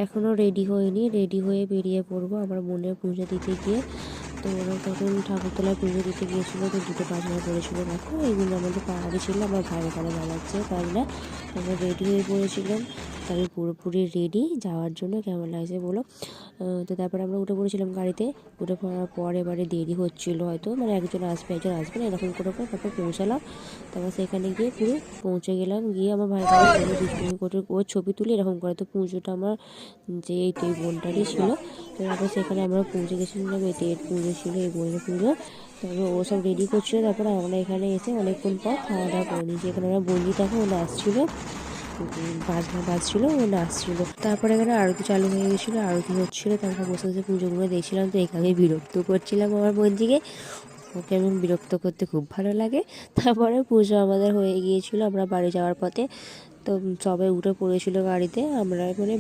এখনও রেডি হইনি, রেডি হয়ে বেরিয়ে পড়বো আমার বোনের পুজো দিতে গিয়ে। তো ওরা তখন ঠাকুরতলায় পুজো দিতে গিয়েছিলো, তো দুটো পাজনা পড়েছিল। দেখো এগুলো আমাদের পাড়ারই ছিল, আমার ভাই ওখানে বানাচ্ছে পাজনা। আমরা রেডি হয়ে পড়েছিলাম, তো আমি পুরোপুরি রেডি যাওয়ার জন্য। কেমন লাগছে বলো। তো তারপরে আমরা উঠে পড়েছিলাম গাড়িতে। উঠে পড়ার পর এবারে দেরি হচ্ছিলো, হয়তো মানে একজন আসবে একজন আসবে না এরকম করে তারপর পৌঁছালাম। তারপর সেখানে গিয়ে পুরো পৌঁছে গেলাম। গিয়ে আমার ভাই বোনের দুষ্টুমি করে ওর ছবি তুলি এরকম করে। তো পুজোটা আমার যে এই তো এই বোনটারই ছিল। তো তারপর সেখানে আমরা পৌঁছে গেছিলাম, এতে এর পুজো ছিল, এই বোনের পুজো। তারপর ও সব রেডি করছিলো। তারপরে আমরা এখানে এসে অনেকক্ষণ পর খাওয়া দাওয়া করে নিয়েছি। এখানে আমরা বন্দি থাকো, ও নাচছিলো, বাজনা বাজছিলো, ও নাচছিলো। তারপরে এখানে আরতি চালু হয়ে গেছিলো, আরতি হচ্ছিলো। তারপরে বসে বসে পুজোগুলো দেখছিলাম। তো এখানে বিরক্ত করছিলাম আমার বোনজিকে, ওকে আমি বিরক্ত করতে খুব ভালো লাগে। তারপরে পুজো আমাদের হয়ে গিয়েছিলো, আমরা বাড়ি যাওয়ার পথে। তো সবাই উঠে পড়েছিল গাড়িতে, আমরা মানে